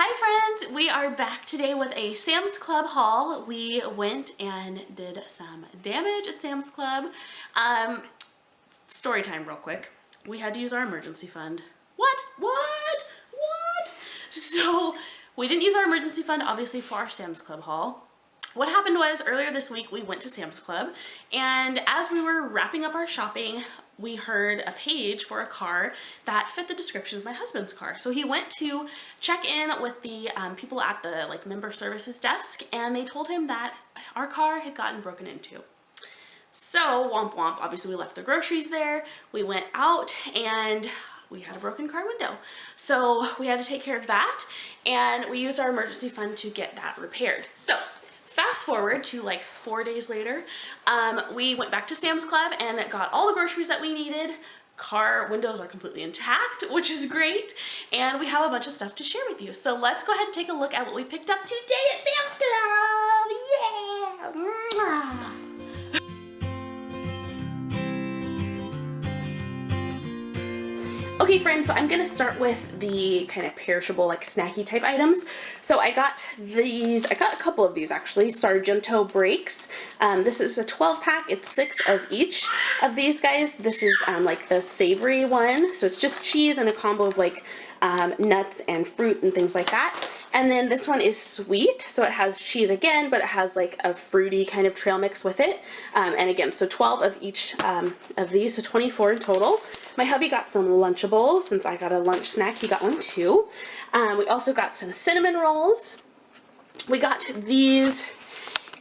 Hi friends, we are back today with a Sam's Club haul. We went and did some damage at Sam's Club. Story time real quick. We had to use our emergency fund. What? So we didn't use our emergency fund obviously for our Sam's Club haul. What happened was earlier this week we went to Sam's Club, and as we were wrapping up our shopping, we heard a page for a car that fit the description of my husband's car. So he went to check in with the people at the member services desk, and they told him that our car had gotten broken into. So womp womp, obviously we left the groceries there, we went out, and we had a broken car window. So we had to take care of that, and we used our emergency fund to get that repaired. So fast forward to like 4 days later, we went back to Sam's Club and got all the groceries that we needed. Car windows are completely intact, which is great, and we have a bunch of stuff to share with you. So let's go ahead and take a look at what we picked up today at Sam's Club. Yeah! Okay friends, so I'm gonna start with the kind of perishable, like snacky type items. So I got a couple of these actually, Sargento breaks. This is a 12 pack, it's 6 of each of these guys. This is like the savory one, so it's just cheese and a combo of like nuts and fruit and things like that. And then this one is sweet, so it has cheese again, but it has like a fruity kind of trail mix with it. And again, so 12 of each of these, so 24 in total. My hubby got some Lunchables. Since I got a lunch snack, he got one too. We also got some cinnamon rolls. We got these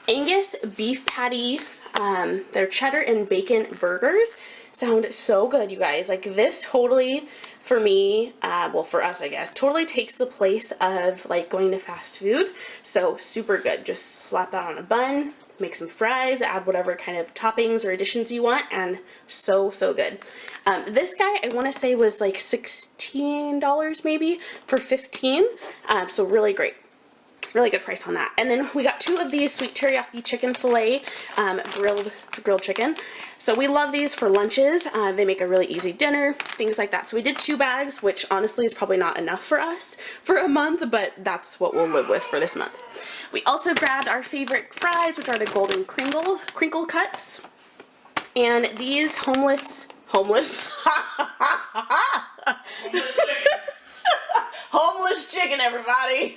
Angus beef patty, they're cheddar and bacon burgers. Sound so good, you guys. Like this totally, for me, well for us I guess, totally takes the place of like going to fast food. So super good. Just slap that on a bun, make some fries, add whatever kind of toppings or additions you want, and so good. This guy I want to say was like $16 maybe for 15, so really great. Really good price on that. And then we got 2 of these sweet teriyaki chicken fillet, grilled chicken. So we love these for lunches. They make a really easy dinner, things like that. So we did 2 bags, which honestly is probably not enough for us for a month, but that's what we'll live with for this month. We also grabbed our favorite fries, which are the golden crinkle cuts. And these homeless chicken, everybody.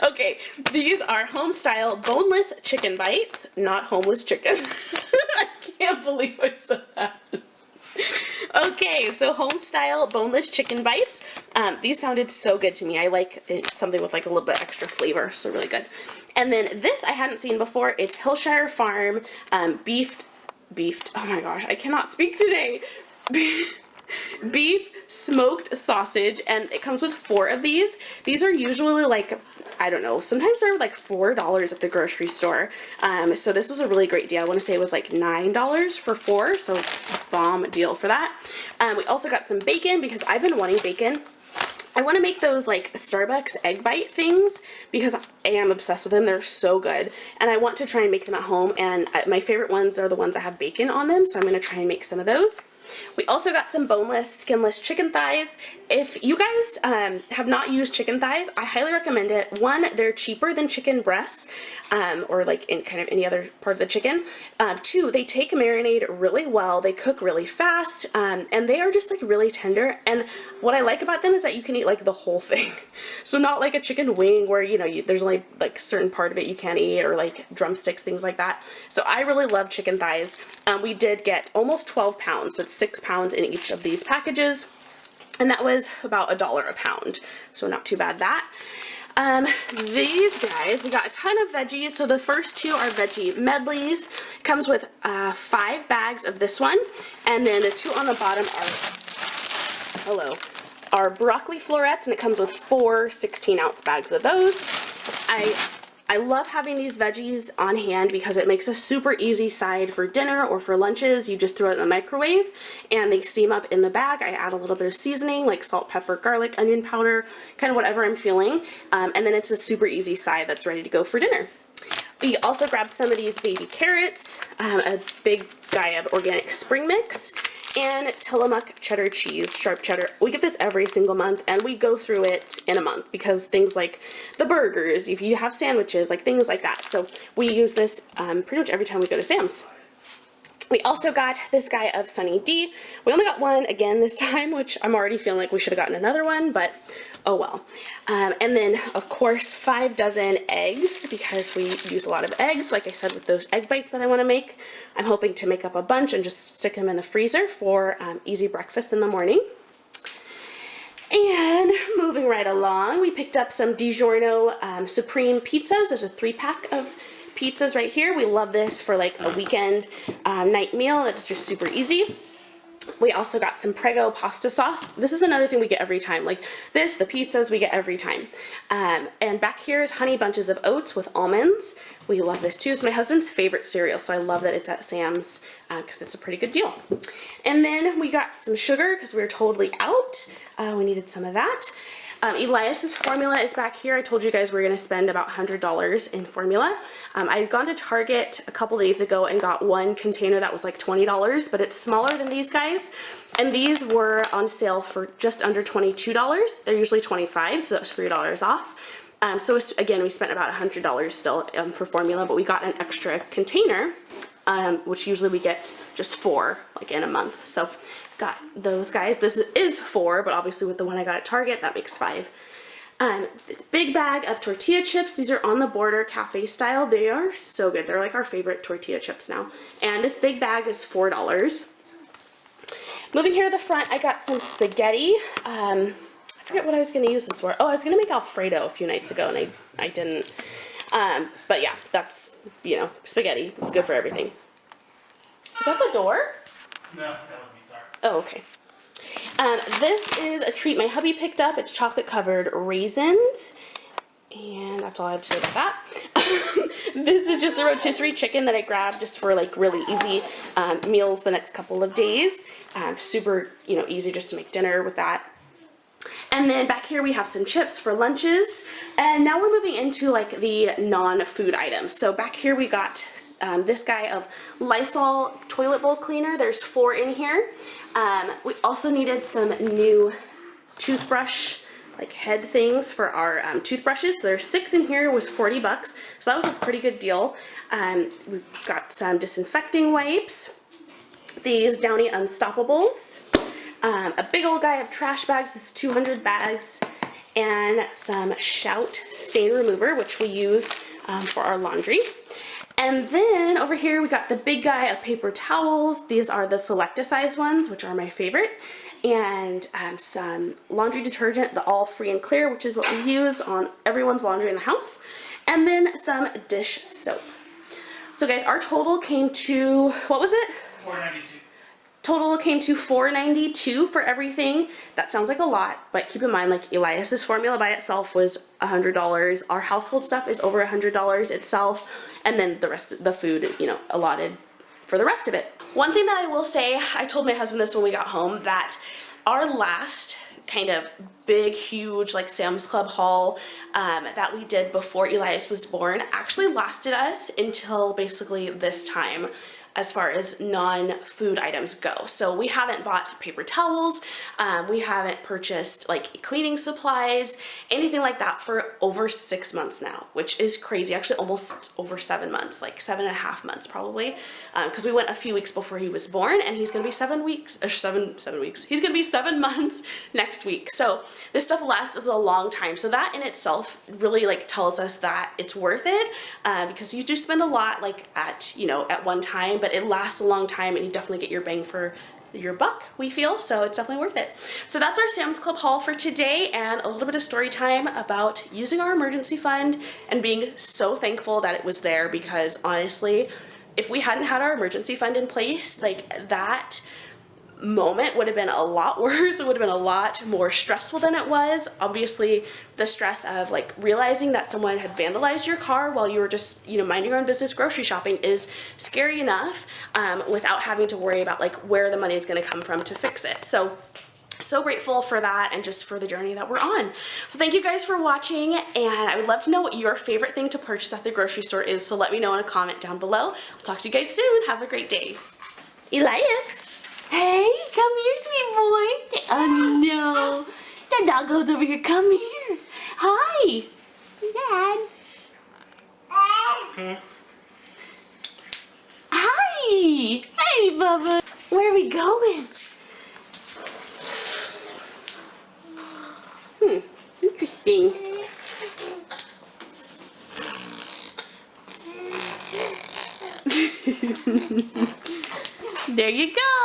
Okay, these are home style boneless chicken bites, not homeless chicken. I can't believe I said that. Okay, so home style boneless chicken bites. These sounded so good to me. I like something with like a little bit extra flavor, so really good. And then this I hadn't seen before. It's Hillshire Farm beefed. Oh my gosh, I cannot speak today. Beef smoked sausage, and it comes with 4 of these. These are usually like, I don't know, sometimes they're like $4 at the grocery store. So this was a really great deal. I want to say it was like $9 for 4, so bomb deal for that. We also got some bacon because I've been wanting bacon. I want to make those like Starbucks egg bite things because I am obsessed with them. They're so good, and I want to try and make them at home, and my favorite ones are the ones that have bacon on them, so I'm going to try and make some of those. We also got some boneless, skinless chicken thighs. If you guys have not used chicken thighs, I highly recommend it. 1, they're cheaper than chicken breasts, or like in kind of any other part of the chicken. 2, they take marinade really well. They cook really fast, and they are just like really tender. And what I like about them is that you can eat like the whole thing. So not like a chicken wing where, you know, there's only like certain part of it you can't eat, or like drumsticks, things like that. So I really love chicken thighs. We did get almost 12 pounds, so it's 6 pounds in each of these packages, and that was about $1 a pound, so not too bad that. These guys, we got a ton of veggies. So the first 2 are veggie medleys. Comes with 5 bags of this one, and then the 2 on the bottom are broccoli florets, and it comes with 4 16-ounce bags of those. I love having these veggies on hand because it makes a super easy side for dinner or for lunches. You just throw it in the microwave and they steam up in the bag. I add a little bit of seasoning like salt, pepper, garlic, onion powder, kind of whatever I'm feeling. And then it's a super easy side that's ready to go for dinner. We also grabbed some of these baby carrots, a big guy of organic spring mix, and Tillamook cheddar cheese, sharp cheddar. We get this every single month, and we go through it in a month because things like the burgers, if you have sandwiches, like things like that. So we use this pretty much every time we go to Sam's. We also got this guy of Sunny D. We only got one again this time, which I'm already feeling like we should have gotten another one, but oh well. And then, of course, 5 dozen eggs, because we use a lot of eggs, like I said, with those egg bites that I want to make. I'm hoping to make up a bunch and just stick them in the freezer for easy breakfast in the morning. And moving right along, we picked up some DiGiorno Supreme pizzas. There's a 3-pack of pizzas right here. We love this for like a weekend night meal. It's just super easy. We also got some Prego pasta sauce. This is another thing we get every time. Like this, the pizzas we get every time. And back here is Honey Bunches of Oats with almonds. We love this too. It's my husband's favorite cereal, so I love that it's at Sam's because it's a pretty good deal. And then we got some sugar because we were totally out. We needed some of that. Elias's formula is back here. I told you guys we were going to spend about $100 in formula. I had gone to Target a couple days ago and got one container that was like $20, but it's smaller than these guys. And these were on sale for just under $22. They're usually $25, so that was $3 off. So again, we spent about $100 still for formula, but we got an extra container, which usually we get just 4 like in a month. So got those guys. This is 4, but obviously with the one I got at Target, that makes 5. This big bag of tortilla chips. These are On the Border cafe style. They are so good. They're like our favorite tortilla chips now. And this big bag is $4. Moving here to the front, I got some spaghetti. I forget what I was going to use this for. Oh, I was going to make Alfredo a few nights ago, and I didn't. But yeah, that's, you know, spaghetti. It's good for everything. Is that the door? No, that would be sorry. Oh, okay. This is a treat my hubby picked up. It's chocolate covered raisins. And that's all I have to say about that. This is just a rotisserie chicken that I grabbed just for like really easy meals the next couple of days. Super, you know, easy just to make dinner with that. And then back here we have some chips for lunches. And now we're moving into like the non-food items. So back here we got this guy of Lysol toilet bowl cleaner. There's 4 in here. We also needed some new toothbrush like head things for our toothbrushes. So there's 6 in here. It was $40, so that was a pretty good deal. We've got some disinfecting wipes, these Downy Unstoppables, a big old guy of trash bags. This is 200 bags, and some Shout stain remover, which we use for our laundry. And then over here we got the big guy of paper towels. These are the Selecta-size ones, which are my favorite. And some laundry detergent, the All Free and Clear, which is what we use on everyone's laundry in the house. And then some dish soap. So guys, our total came to, what was it? $4.92. Total came to $4.92 for everything. That sounds like a lot, but keep in mind, like Elias's formula by itself was $100. Our household stuff is over $100 itself, and then the rest of the food, you know, allotted for the rest of it. One thing that I will say, I told my husband this when we got home, that our last kind of big, huge, like Sam's Club haul that we did before Elias was born actually lasted us until basically this time, as far as non-food items go. So we haven't bought paper towels, we haven't purchased like cleaning supplies, anything like that for over 6 months now, which is crazy. Actually almost over 7 months, like 7.5 months probably, because we went a few weeks before he was born, and he's gonna be 7 weeks, or 7 weeks. He's gonna be 7 months next week. So this stuff lasts us a long time. So that in itself really like tells us that it's worth it, because you do spend a lot like at, you know, at one time, but it lasts a long time, and you definitely get your bang for your buck, we feel, so it's definitely worth it. So that's our Sam's Club haul for today, and a little bit of story time about using our emergency fund and being so thankful that it was there, because honestly, if we hadn't had our emergency fund in place, like that moment would have been a lot worse. It would have been a lot more stressful than it was. Obviously, the stress of like realizing that someone had vandalized your car while you were just, you know, minding your own business grocery shopping is scary enough, without having to worry about like where the money is going to come from to fix it. So grateful for that, and just for the journey that we're on. So thank you guys for watching, and I would love to know what your favorite thing to purchase at the grocery store is, so let me know in a comment down below. I'll talk to you guys soon. Have a great day. Elias. Hey, come here, sweet boy. Oh no. The doggo's over here. Come here. Hi. Dad. Hi. Hey, Bubba. Where are we going? Interesting. There you go.